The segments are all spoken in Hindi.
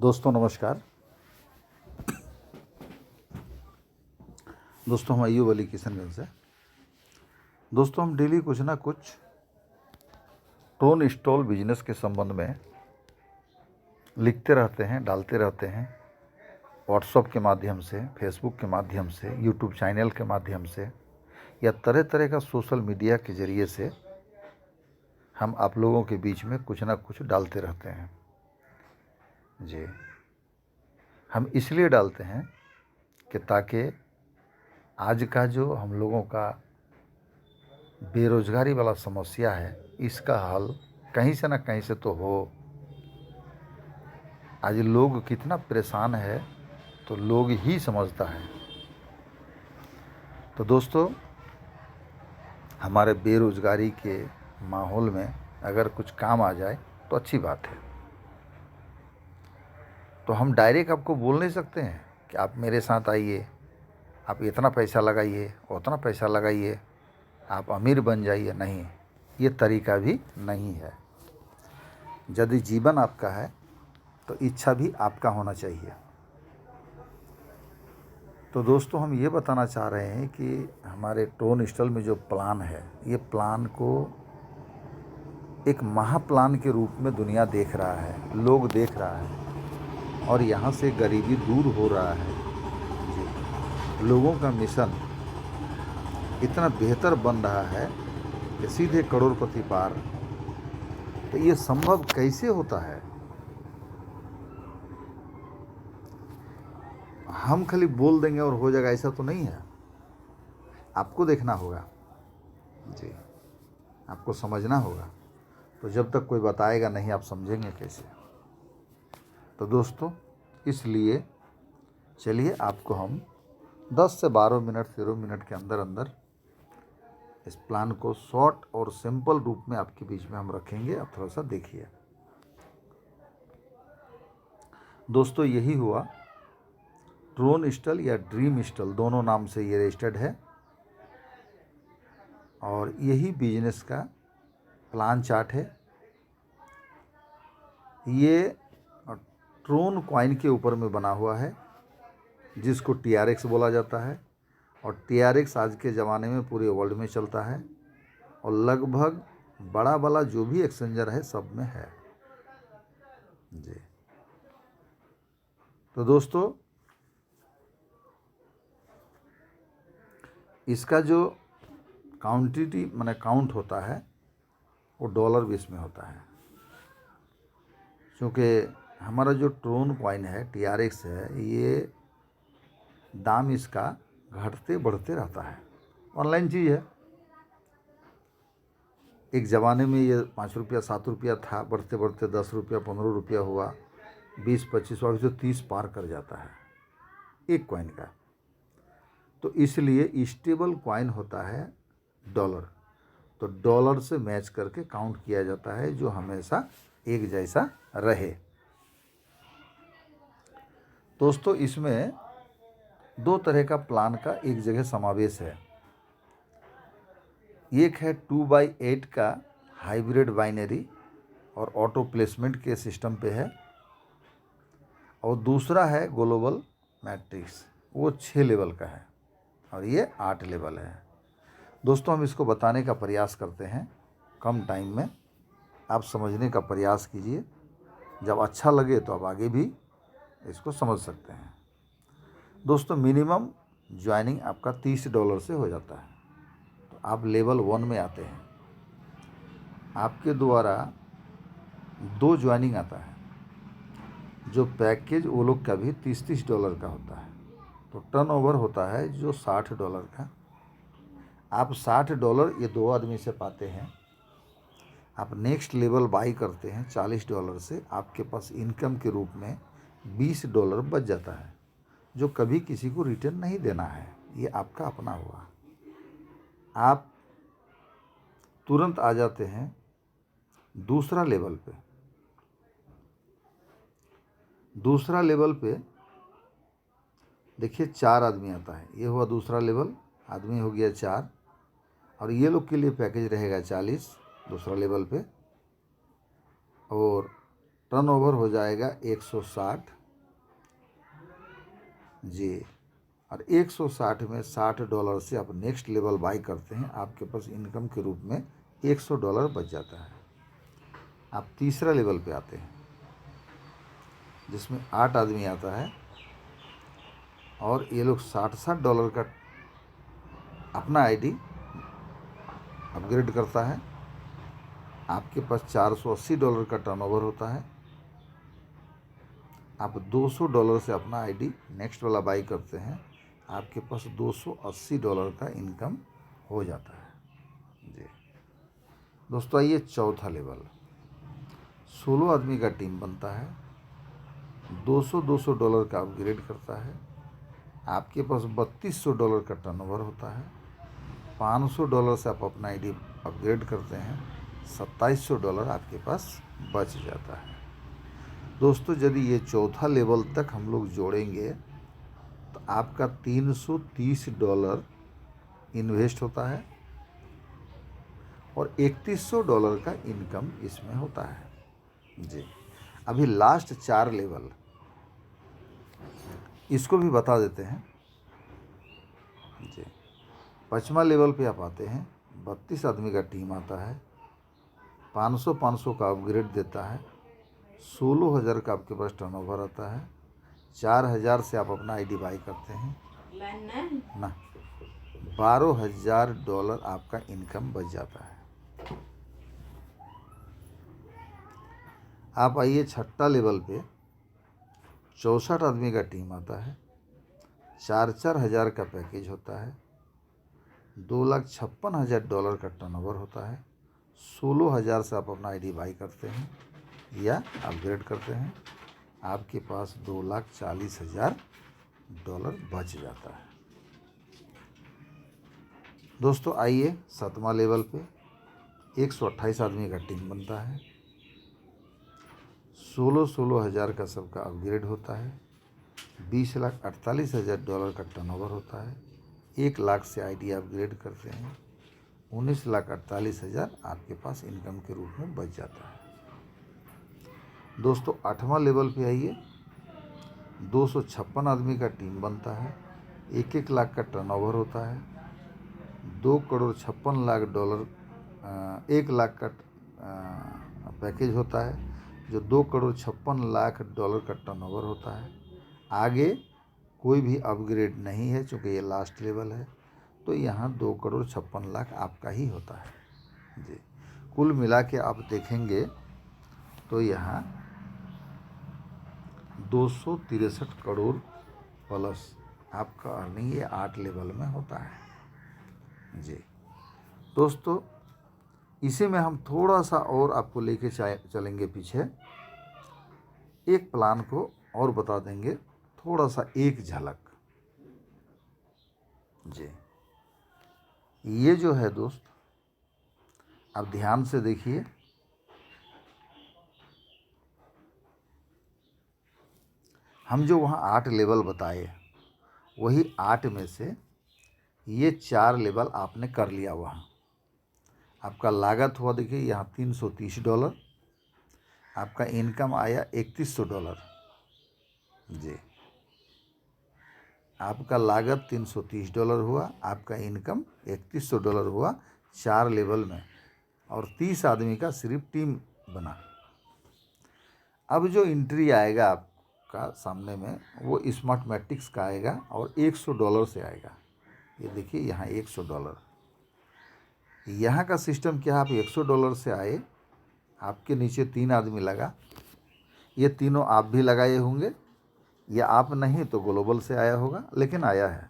दोस्तों नमस्कार। दोस्तों हम अय्यूब अली किशनगंज से। दोस्तों हम डेली कुछ ना कुछ टोन स्टॉल बिजनेस के संबंध में लिखते रहते हैं, डालते रहते हैं। व्हाट्सएप के माध्यम से, फेसबुक के माध्यम से, यूट्यूब चैनल के माध्यम से या तरह तरह का सोशल मीडिया के ज़रिए से हम आप लोगों के बीच में कुछ ना कुछ डालते रहते हैं जी। हम इसलिए डालते हैं कि ताकि आज का जो हम लोगों का बेरोज़गारी वाला समस्या है, इसका हल कहीं से ना कहीं से तो हो। आज लोग कितना परेशान है तो लोग ही समझता है। तो दोस्तों हमारे बेरोज़गारी के माहौल में अगर कुछ काम आ जाए तो अच्छी बात है। तो हम डायरेक्ट आपको बोल नहीं सकते हैं कि आप मेरे साथ आइए, आप इतना पैसा लगाइए, उतना पैसा लगाइए, आप अमीर बन जाइए। नहीं, ये तरीका भी नहीं है। यदि जीवन आपका है तो इच्छा भी आपका होना चाहिए। तो दोस्तों हम ये बताना चाह रहे हैं कि हमारे टोन स्टॉल में जो प्लान है, ये प्लान को एक महाप्लान के रूप में दुनिया देख रहा है, लोग देख रहा है और यहाँ से गरीबी दूर हो रहा है जी। लोगों का मिशन इतना बेहतर बन रहा है कि सीधे करोड़पति पार। तो ये संभव कैसे होता है? हम खाली बोल देंगे और हो जाएगा, ऐसा तो नहीं है। आपको देखना होगा जी, आपको समझना होगा। तो जब तक कोई बताएगा नहीं, आप समझेंगे कैसे? तो दोस्तों इसलिए चलिए आपको हम 10 से 12 मिनट, 13 मिनट के अंदर अंदर इस प्लान को शॉर्ट और सिंपल रूप में आपके बीच में हम रखेंगे। आप थोड़ा सा देखिए। दोस्तों यही हुआ, टोन स्टॉल या ड्रीम स्टॉल दोनों नाम से ये रजिस्टर्ड है और यही बिजनेस का प्लान चार्ट है। ये ट्रोन कॉइन के ऊपर में बना हुआ है जिसको TRX बोला जाता है और TRX आज के ज़माने में पूरे वर्ल्ड में चलता है और लगभग बड़ा वाला जो भी एक्सचेंजर है सब में है जी। तो दोस्तों इसका जो क्वांटिटी माने काउंट होता है वो डॉलर बेस में होता है, क्योंकि हमारा जो ट्रोन कॉइन है TRX है, ये दाम इसका घटते बढ़ते रहता है। ऑनलाइन चीज़ है। एक ज़माने में ये 5 रुपया 7 रुपया था, बढ़ते बढ़ते 10 रुपया 15 रुपया हुआ, 20-25 और 30 पार कर जाता है एक कॉइन का। तो इसलिए स्टेबल कॉइन होता है डॉलर। तो डॉलर से मैच करके काउंट किया जाता है जो हमेशा एक जैसा रहे। दोस्तों इसमें 2 तरह का प्लान का एक जगह समावेश है। एक है 2/8 का हाइब्रिड बाइनरी और ऑटो प्लेसमेंट के सिस्टम पे है और दूसरा है ग्लोबल मैट्रिक्स, वो 6 लेवल का है और ये 8 लेवल है। दोस्तों हम इसको बताने का प्रयास करते हैं कम टाइम में, आप समझने का प्रयास कीजिए। जब अच्छा लगे तो आप आगे भी इसको समझ सकते हैं। दोस्तों मिनिमम ज्वाइनिंग आपका $30 से हो जाता है। तो आप लेवल 1 में आते हैं, आपके द्वारा 2 ज्वाइनिंग आता है। जो पैकेज वो लोग का भी $30 का होता है। तो टर्नओवर होता है जो $60 का। आप $60 ये 2 आदमी से पाते हैं। आप नेक्स्ट लेवल बाई करते हैं $40 से, आपके पास इनकम के रूप में $20 बच जाता है जो कभी किसी को रिटर्न नहीं देना है, ये आपका अपना हुआ। आप तुरंत आ जाते हैं दूसरा लेवल पे। दूसरा लेवल पे देखिए 4 आदमी आता है, ये हुआ दूसरा लेवल, आदमी हो गया 4 और ये लोग के लिए पैकेज रहेगा 40 दूसरा लेवल पे। और टर्नओवर हो जाएगा 160 जी। और 160 में $60 से आप नेक्स्ट लेवल बाई करते हैं, आपके पास इनकम के रूप में $100 बच जाता है। आप तीसरा लेवल पे आते हैं जिसमें 8 आदमी आता है और ये लोग $60 का अपना आईडी अपग्रेड करता है। आपके पास $480 का टर्नओवर होता है। आप $200 से अपना आईडी नेक्स्ट वाला बाई करते हैं, आपके पास $280 का इनकम हो जाता है जी। दोस्तों आइए चौथा लेवल, 16 आदमी का टीम बनता है, $200 का अपग्रेड करता है, आपके पास $3200 का टर्नओवर होता है। $500 से आप अपना आईडी अपग्रेड करते हैं, $2700 आपके पास बच जाता है। दोस्तों यदि ये चौथा लेवल तक हम लोग जोड़ेंगे तो आपका $330 इन्वेस्ट होता है और $3100 का इनकम इसमें होता है जी। अभी लास्ट 4 लेवल इसको भी बता देते हैं जी। 5वां लेवल पे आप आते हैं, 32 आदमी का टीम आता है, 500 का अपग्रेड देता है, 16,000 का आपके पास टर्नओवर आता है, 4,000 से आप अपना आईडी बाई करते हैं ना, $12,000 आपका इनकम बच जाता है। आप आइए छठा लेवल पे, 64 आदमी का टीम आता है, 4-4 हज़ार का पैकेज होता है, $2,56,000 का टर्नओवर होता है, 16,000 से आप अपना आईडी बाई करते हैं या अपग्रेड करते हैं, आपके पास $2,40,000 बच जाता है। दोस्तों आइए 7वां लेवल पे, 128 आदमी का टीम बनता है, 16,000 का सबका अपग्रेड होता है, $20,48,000 का टर्नओवर होता है, 1 लाख से आईडी अपग्रेड करते हैं, $19,48,000 आपके पास इनकम के रूप में बच जाता है। दोस्तों 8वां लेवल पे आइए, 256 आदमी का टीम बनता है, 1-1 लाख का टर्नओवर होता है, $2,56,00,000 1 लाख का पैकेज होता है जो $2,56,00,000 का टर्नओवर होता है। आगे कोई भी अपग्रेड नहीं है चूँकि ये लास्ट लेवल है, तो यहाँ $2,56,00,000 आपका ही होता है जी। कुल मिला के आप देखेंगे तो यहाँ 263 करोड़ प्लस आपका अर्निंग ये 8 लेवल में होता है जी। दोस्तों इसी में हम थोड़ा सा और आपको लेके चलेंगे पीछे, एक प्लान को और बता देंगे, थोड़ा सा एक झलक जी। ये जो है दोस्त आप ध्यान से देखिए, हम जो वहाँ 8 लेवल बताए वही 8 में से ये 4 लेवल आपने कर लिया। वहाँ आपका लागत हुआ देखिए यहाँ $330, आपका इनकम आया $3100 जी। आपका लागत $330 हुआ, आपका इनकम $3100 हुआ 4 लेवल में, और 30 आदमी का सिर्फ टीम बना। अब जो एंट्री आएगा आपका सामने में वो स्मार्ट मैट्रिक्स का आएगा और $100 से आएगा। ये देखिए यहाँ $100। यहाँ का सिस्टम क्या है, आप $100 से आए, आपके नीचे 3 आदमी लगा, ये तीनों आप भी लगाए होंगे या आप नहीं तो ग्लोबल से आया होगा, लेकिन आया है।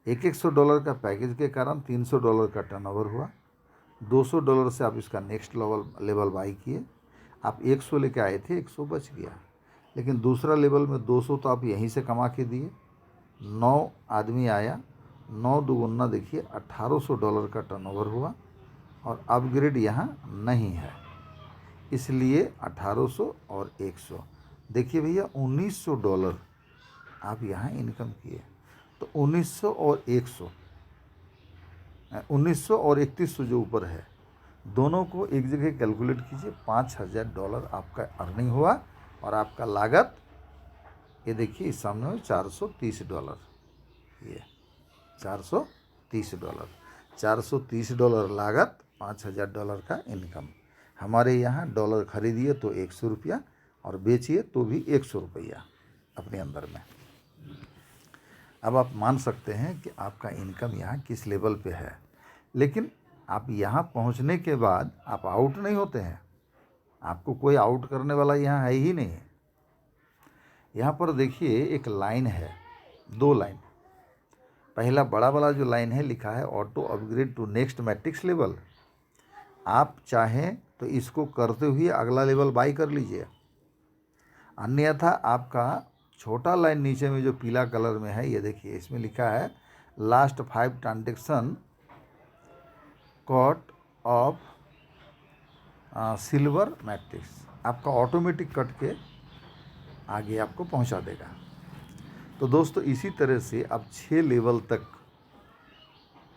$100 का पैकेज के कारण $300 का टर्नओवर हुआ, $200 से आप इसका नेक्स्ट लेवल बाई किए। आप 100 लेके आए थे, 100 बच गया, लेकिन दूसरा लेवल में 200 तो आप यहीं से कमा के दिए। 9 आदमी आया, 9 दुगुना देखिए $1,800 का टर्नओवर हुआ, और अपग्रेड यहाँ नहीं है, इसलिए 1800 और 100 देखिए भैया $1900 आप यहाँ इनकम किए। तो 1900 और 100, 1900 और 3100 जो ऊपर है, दोनों को एक जगह कैलकुलेट कीजिए, $5000 आपका अर्निंग हुआ और आपका लागत ये देखिए इस सामने में $430, ये $430, $430 लागत, $5000 का इनकम। हमारे यहाँ डॉलर खरीदिए तो ₹100 और बेचिए तो भी ₹100 अपने अंदर में। अब आप मान सकते हैं कि आपका इनकम यहाँ किस लेवल पे है। लेकिन आप यहाँ पहुँचने के बाद आप आउट नहीं होते हैं, आपको कोई आउट करने वाला यहाँ है ही नहीं। यहाँ पर देखिए एक लाइन है, 2 लाइन। पहला बड़ा वाला जो लाइन है लिखा है auto upgrade to next matrix level. आप चाहें तो इसको करते हुए अगला लेवल बाई कर लीजिए, अन्यथा आपका छोटा लाइन नीचे में जो पीला कलर में है ये देखिए, इसमें लिखा है last 5 transaction cut off silver matrix, आपका ऑटोमेटिक कट के आगे आपको पहुंचा देगा। तो दोस्तों इसी तरह से आप 6 लेवल तक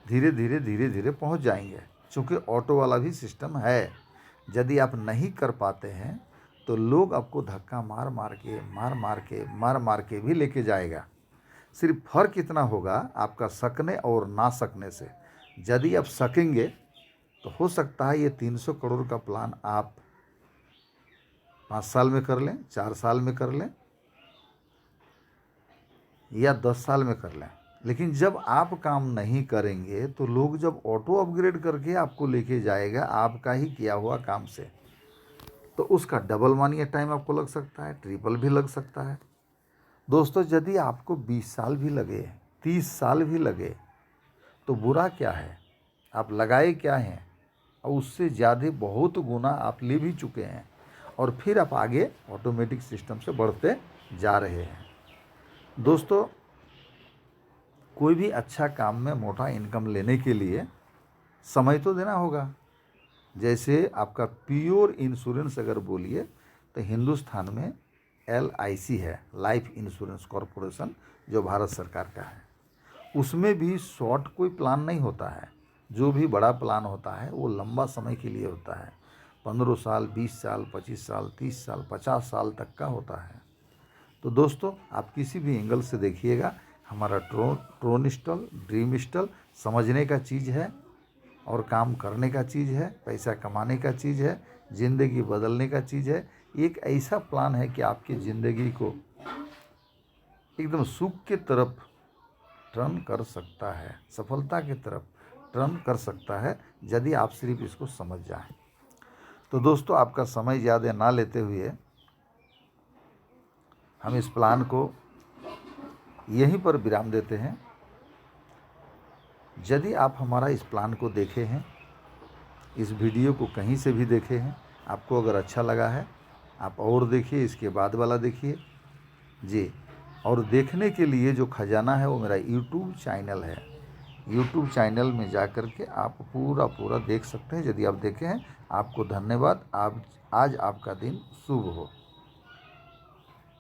धीरे धीरे पहुंच जाएंगे, चूँकि ऑटो वाला भी सिस्टम है। यदि आप नहीं कर पाते हैं तो लोग आपको धक्का मार के भी लेके जाएगा। सिर्फ फर्क इतना होगा आपका सकने और ना सकने से। यदि आप सकेंगे तो हो सकता है ये 300 करोड़ का प्लान आप 5 साल में कर लें, 4 साल में कर लें या 10 साल में कर लें। लेकिन जब आप काम नहीं करेंगे तो लोग जब ऑटो अपग्रेड करके आपको लेके जाएगा आपका ही किया हुआ काम से, तो उसका डबल मानिए टाइम आपको लग सकता है, ट्रिपल भी लग सकता है। दोस्तों यदि आपको 20 साल भी लगे, 30 साल भी लगे तो बुरा क्या है, आप लगाए क्या हैं और उससे ज़्यादा बहुत गुना आप ले भी चुके हैं और फिर आप आगे ऑटोमेटिक सिस्टम से बढ़ते जा रहे हैं। दोस्तों कोई भी अच्छा काम में मोटा इनकम लेने के लिए समय तो देना होगा। जैसे आपका प्योर इंश्योरेंस अगर बोलिए तो हिंदुस्तान में LIC है, लाइफ इंश्योरेंस कॉरपोरेशन, जो भारत सरकार का है। उसमें भी शॉर्ट कोई प्लान नहीं होता है, जो भी बड़ा प्लान होता है वो लंबा समय के लिए होता है। 15 साल, 20 साल, 25 साल, 30 साल, 50 साल तक का होता है। तो दोस्तों आप किसी भी एंगल से देखिएगा, हमारा ट्रोनिस्टल ड्रीमिस्टल समझने का चीज़ है और काम करने का चीज़ है, पैसा कमाने का चीज़ है, ज़िंदगी बदलने का चीज़ है। एक ऐसा प्लान है कि आपकी ज़िंदगी को एकदम सुख की तरफ टर्न कर सकता है, सफलता की तरफ टर्न कर सकता है, यदि आप सिर्फ इसको समझ जाएं। तो दोस्तों आपका समय ज़्यादा ना लेते हुए हम इस प्लान को यहीं पर विराम देते हैं। यदि आप हमारा इस प्लान को देखे हैं, इस वीडियो को कहीं से भी देखे हैं, आपको अगर अच्छा लगा है आप और देखिए, इसके बाद वाला देखिए जी। और देखने के लिए जो खजाना है वो मेरा यूट्यूब चैनल है, यूट्यूब चैनल में जा कर के आप पूरा देख सकते हैं। यदि आप देखे हैं आपको धन्यवाद। आज आपका दिन शुभ हो।